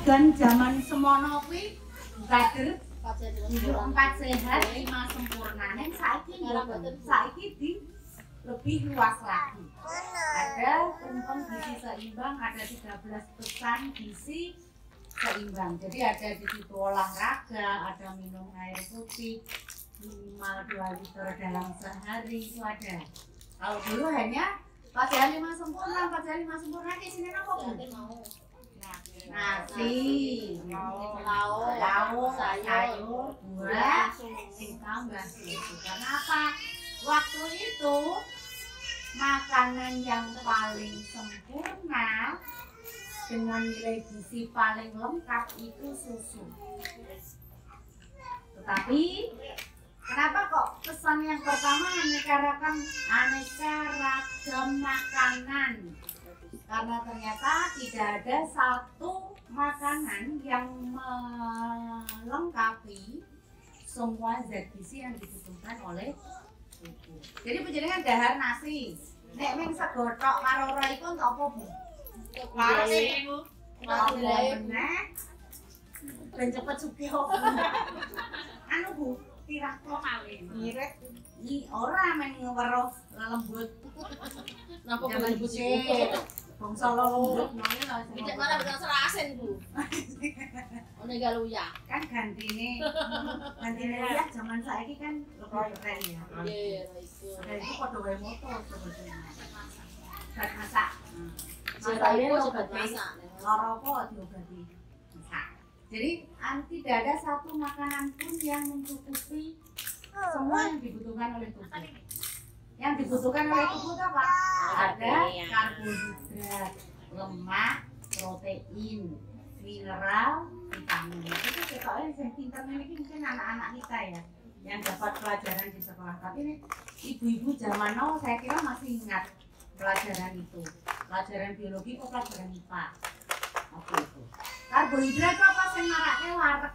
slogan zaman semono kuwi kader 4 sehat 5 sempurna. Ning saiki di lebih luas lagi. Ada tentang gizi seimbang, ada 13 pesan gizi seimbang. Jadi ada di situ olahraga, ada minum air putih minimal 2 liter dalam sehari, itu ada. Kalau dulu hanya 4 sehat 5 sempurna, 4 sehat 5 sempurna di sini apa Bu? Nasi, lauk, sayur, buah, ditambah susu. Kenapa? Waktu itu makanan yang paling sempurna dengan nilai gizi paling lengkap itu susu. Tetapi kenapa kok pesan yang pertama aneka ragam makanan? Karena ternyata tidak ada satu makanan yang melengkapi semua zat gizi yang dibutuhkan oleh tubuh. Jadi penjenengan dahar nasi, nek ming sego tok karo ora iku entuk apa Bu? Nasi Bu. Meneh. Ben cepet sugih kok. Anu Bu, tirah kok kawin. Ngirit. Ora men weruh lembut. Napa lembut sih? Bangsa lembut nang lho. Tidak malah betul serasen Bu. Ono galuya. Kan gantine ya zaman saiki kan lebih keren ya. Iya, itu. Itu padha wae moto sebetulnya. Buat masak. Masak itu buat masak. Lara apa diobati masak. Jadi tidak ada satu makanan pun yang mencukupi semua yang dibutuhkan oleh tubuh. Yang dibutuhkan oleh tubuh itu apa? Ada karbohidrat, lemak, protein, mineral, vitamin. Itu ketoknya yang pintar ini mungkin anak-anak kita ya yang dapat pelajaran di sekolah. Tapi ini ibu-ibu zaman now saya kira masih ingat pelajaran itu. Pelajaran biologi atau pelajaran IPA. Apa itu? Karbohidrat apa sing marakne wareg.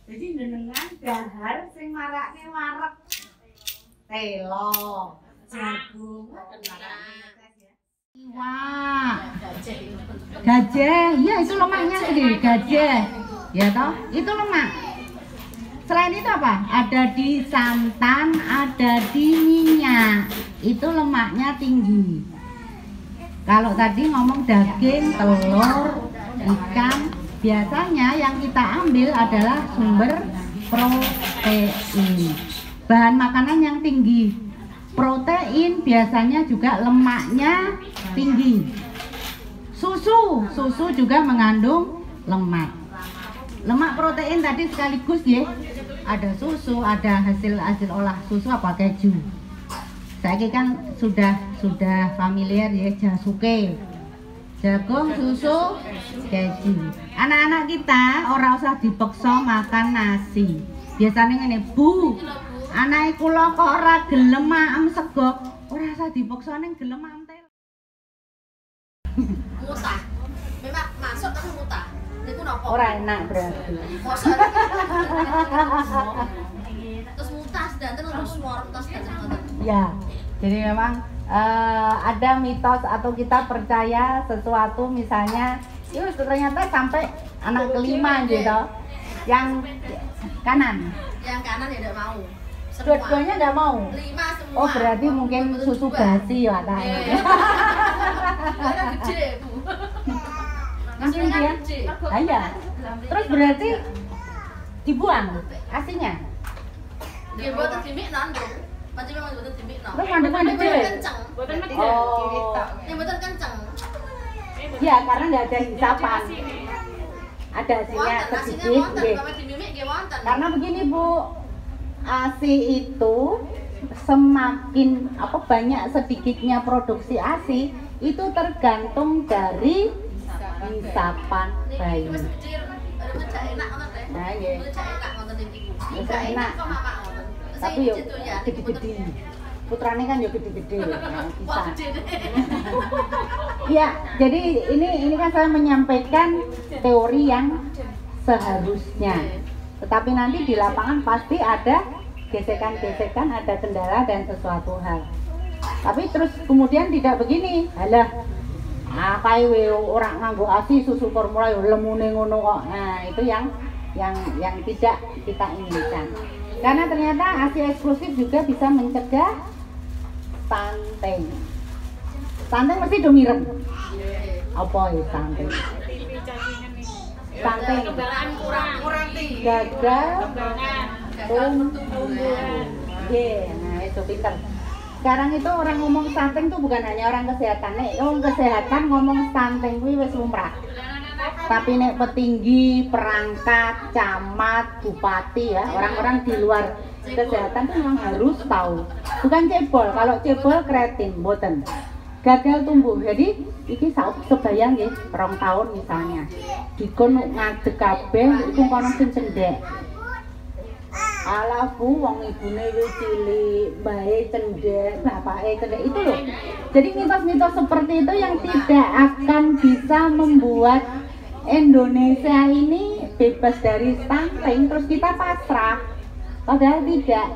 Jadi jenengan dahar sing marakne wareg. Telo, jagung, wah, gajah, iya itu lemaknya gede, gajah, ya toh, itu lemak. Selain itu apa? Ada di santan, ada di minyak, itu lemaknya tinggi. Kalau tadi ngomong daging, telur, ikan, biasanya yang kita ambil adalah sumber protein. Bahan makanan yang tinggi protein biasanya juga lemaknya tinggi. Susu juga mengandung lemak. Lemak protein tadi sekaligus ya. Ada susu, ada hasil olah susu apa keju. Saya kan sudah familiar ya jasuke. Jagung, susu, keju. Anak-anak kita ora usah dipaksa makan nasi. Biasanya ngene, Bu. Anake kula kok ora gelem maem sego, ora usah dipaksa ning gelem mantel. Mutah. Memang masuk tapi mutah. Niku napa? Ora enak berarti. Terus mutah sedanten terus wortel sedanten ngoten. Ya. Jadi memang ada mitos atau kita percaya sesuatu misalnya itu ternyata sampai anak kelima gitu. Yang kanan. Yang kanan ya tidak mau. Dua-duanya nggak mau. 5 semua. Oh berarti mungkin susu basi ya tanya. Gede Bu. Langsung dia. Iya. Terus berarti dibuang asinya. Dia buat timik non Bu. Macam memang buat timik non. Terus mandek-mandek dhewe. Buatan mati. Oh. Yang buatan kenceng. Ya karena nggak ada hisapan. Ada hasilnya sedikit. Karena begini Bu. ASI itu semakin banyak sedikitnya produksi ASI itu tergantung dari hisapan bayi. Nah, enak. Tapi yo gede-gede. Putrane kan yo gede-gede. Bisa. Ya, jadi ini kan saya menyampaikan teori yang seharusnya. Tetapi nanti di lapangan pasti ada gesekan-gesekan, ada kendala dan sesuatu hal. Tapi terus kemudian tidak begini, halah Ah, kae ora nganggo ASI susu formula yo lemune ngono kok. Nah, itu yang tidak kita inginkan. Karena ternyata ASI eksklusif juga bisa mencegah stunting. Stunting mesti do mirem. Apa ya stunting? Stunting. kurang tinggi. Gagal tumbuh. Nah itu pinter. Sekarang itu orang ngomong stunting tuh bukan hanya orang kesehatan. Nek orang kesehatan ngomong stunting kuwi wis lumrah. Tapi nek petinggi, perangkat, camat, bupati ya, orang-orang di luar kesehatan tuh memang harus tahu. Bukan cebol, kalau cebol kreatin, boten. Gagal tumbuh. Jadi iki sebayang nggih, 2 tahun misalnya. Dikon ngadeg kabeh iku kono sing cendhek. Ala bu, wong ibune wis cilik, mbahe cendhek, bapake cendhek itu loh. Jadi mitos-mitos seperti itu yang tidak akan bisa membuat Indonesia ini bebas dari stunting, terus kita pasrah. Padahal tidak.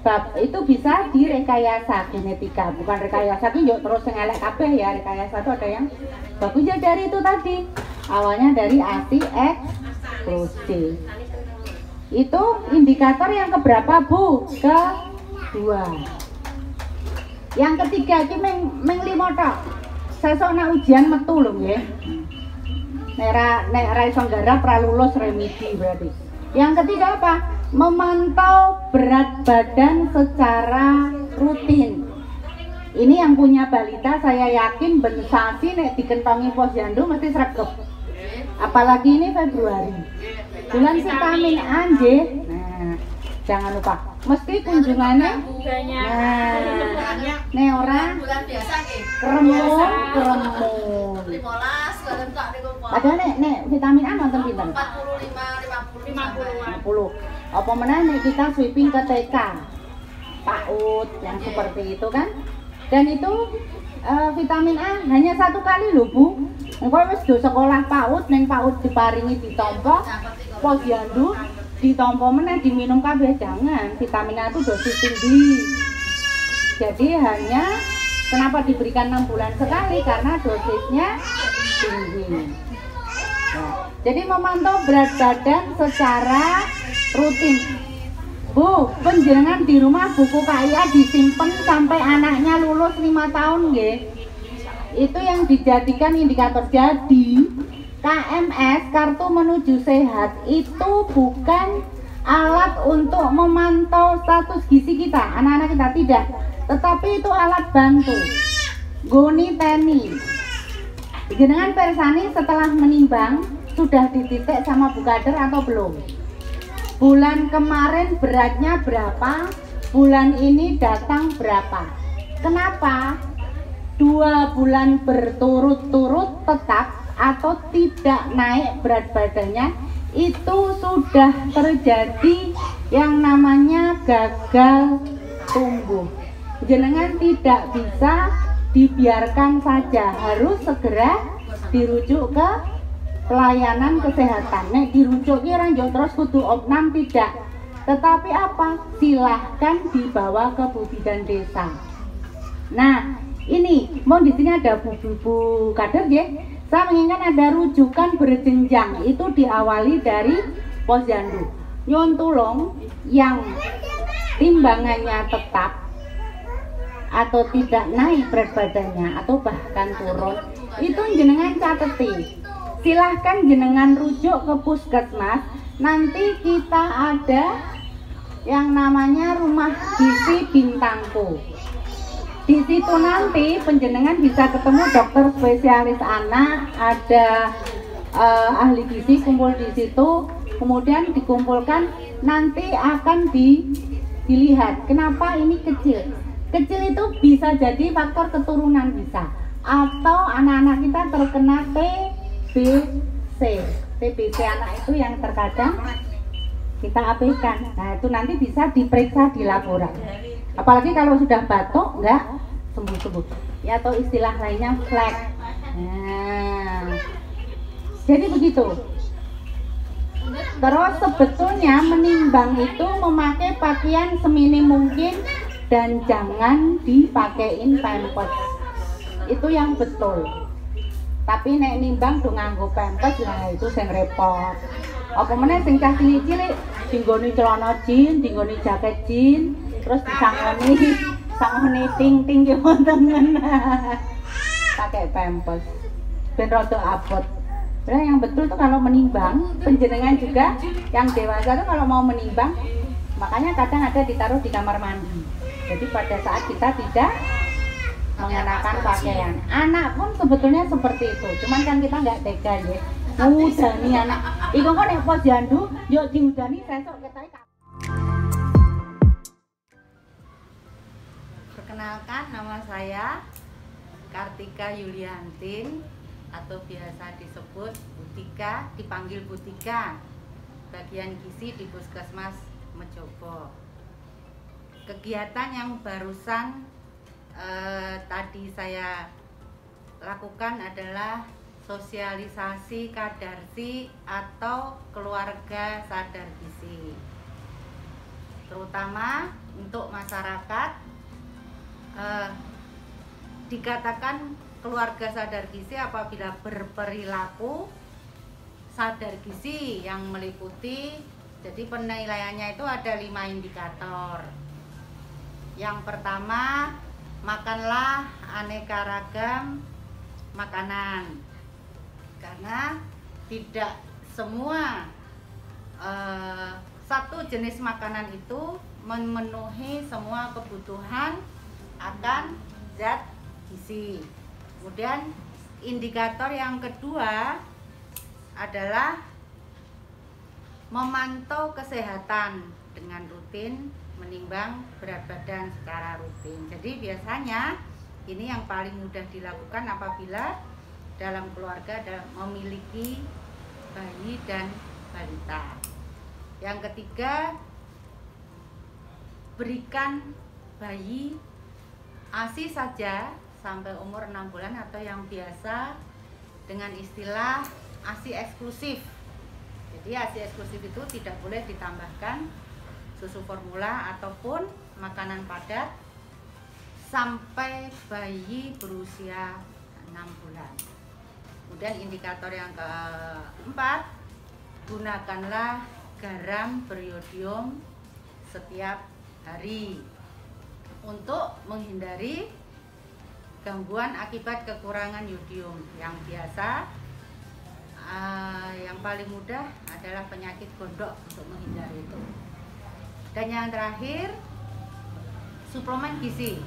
Bab itu bisa direkayasa genetika, bukan rekayasa itu yuk terus ngelek kabeh ya. Rekayasa itu ada yang bagusnya dari itu tadi. Awalnya dari ASI eksklusif. Itu indikator yang keberapa Bu? Kedua. Yang ketiga iki meng 5 tok. Sesuk nek ujian metu lho nggih. Nek ra iso nggarap ra lulus remedi berarti. Yang ketiga apa? Memantau berat badan secara rutin. Ini yang punya balita saya yakin ben sasi nek dikentongi posyandu mesti sregep. Apalagi ini Februari. Bulan vitamin A nggih. Nah, jangan lupa mesti kunjungannya banyak. Nah, nek ora Bulan biasa nggih. kremung. 15 bareng tok niku. Padahal nek vitamin A nonton pinten? 45, 50. 50. Apa meneh nek kita sweeping ke TK, PAUD yang seperti itu kan? Dan itu vitamin A hanya 1 kali loh Bu. Engko wis do sekolah PAUD, ning PAUD diparingi ditampa, posyandu ditampa meneh diminum kabeh. Jangan, vitamin A itu dosis tinggi. Jadi hanya kenapa diberikan 6 bulan sekali? Karena dosisnya tinggi. Nah, jadi memantau berat badan secara rutin. Bu, penjenengan di rumah buku KIA disimpan sampai anaknya lulus 5 tahun nggih. Itu yang dijadikan indikator. Jadi KMS, kartu menuju sehat, itu bukan alat untuk memantau status gizi kita, anak-anak kita, tidak. Tetapi itu alat bantu. Goni teni. Jenengan persani setelah menimbang sudah dititik sama Bu Kader atau belum? Bulan kemarin beratnya berapa? Bulan ini datang berapa? Kenapa? 2 bulan berturut-turut tetap atau tidak naik berat badannya, itu sudah terjadi yang namanya gagal tumbuh. Jenengan tidak bisa dibiarkan saja, harus segera dirujuk ke pelayanan kesehatan. Nek dirujuk orang yo terus kudu opnam tidak. Tetapi apa? Silahkan dibawa ke Bu Bidan Desa. Nah, ini mau di sini ada Bu Kader ya. Saya menginginkan ada rujukan berjenjang. Itu diawali dari posyandu. Nyuwun tulung yang timbangannya tetap atau tidak naik berat badannya atau bahkan turun, itu jenengan cateti. Silahkan jenengan rujuk ke puskesmas. Nanti kita ada yang namanya rumah gizi Bintangku. Di situ nanti penjenengan bisa ketemu dokter spesialis anak, ada ahli gizi kumpul di situ, kemudian dikumpulkan, nanti akan dilihat kenapa ini kecil. Kecil itu bisa jadi faktor keturunan bisa, atau anak-anak kita terkena TBC. TBC anak itu yang terkadang kita abaikan. Nah itu nanti bisa diperiksa di laborat. Apalagi kalau sudah batuk enggak sembuh-sembuh. Ya atau istilah lainnya flek. Nah, jadi begitu. Terus sebetulnya menimbang itu memakai pakaian seminim mungkin dan jangan dipakein pampers. itu yang betul. Tapi nek nimbang do nganggo pampers nah itu sing repot. Apa meneh sing cah cilik-cilik dinggoni celana jin, dinggoni jaket jin, terus disangoni ting-ting ki wonten. Pakai pampers. Ben rada abot. Nah, yang betul tuh kalau menimbang, penjenengan juga yang dewasa tuh kalau mau menimbang, makanya kadang ada ditaruh di kamar mandi. Jadi pada saat kita tidak mengenakan pakaian, anak pun sebetulnya seperti itu. Cuman kan kita nggak tega ya, ngudani anak. Iku kok nek posyandu, yuk diudani sesuk ketoke. Perkenalkan, nama saya Kartika Yuliantin atau biasa disebut Butika, dipanggil Butika, bagian gizi di Puskesmas Mejobo. Kegiatan yang barusan tadi saya lakukan adalah sosialisasi kadarsi atau keluarga sadar gizi, terutama untuk masyarakat. Dikatakan keluarga sadar gizi apabila berperilaku sadar gizi yang meliputi, jadi penilaiannya itu ada 5 indikator. Yang pertama, makanlah aneka ragam makanan, karena tidak semua satu jenis makanan itu memenuhi semua kebutuhan akan zat gizi. Kemudian indikator yang kedua adalah memantau kesehatan dengan rutin menimbang berat badan secara rutin. Jadi biasanya ini yang paling mudah dilakukan apabila dalam keluarga memiliki bayi dan balita. Yang ketiga, berikan bayi ASI saja sampai umur 6 bulan atau yang biasa dengan istilah ASI eksklusif. Jadi ASI eksklusif itu tidak boleh ditambahkan susu formula ataupun makanan padat sampai bayi berusia 6 bulan. Kemudian indikator yang keempat, gunakanlah garam beriodium setiap hari untuk menghindari gangguan akibat kekurangan yodium. Yang biasa yang paling mudah adalah penyakit gondok, untuk menghindari itu. Dan yang terakhir, suplemen gizi.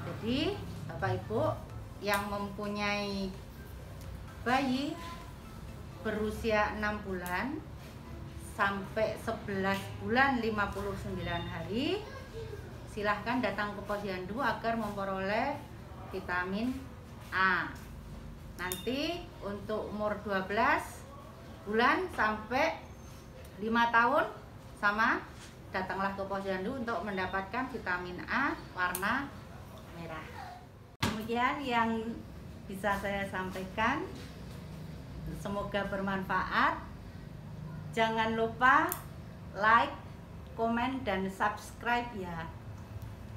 Jadi Bapak Ibu yang mempunyai bayi berusia 6 bulan sampai 11 bulan 59 hari, silahkan datang ke posyandu agar memperoleh vitamin A. Nanti untuk umur 12 bulan sampai 5 tahun sama, datanglah ke posyandu untuk mendapatkan vitamin A warna merah. Demikian yang bisa saya sampaikan, semoga bermanfaat. Jangan lupa like, komen, dan subscribe ya.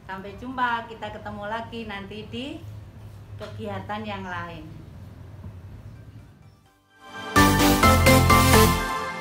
Sampai jumpa, kita ketemu lagi nanti di kegiatan yang lain.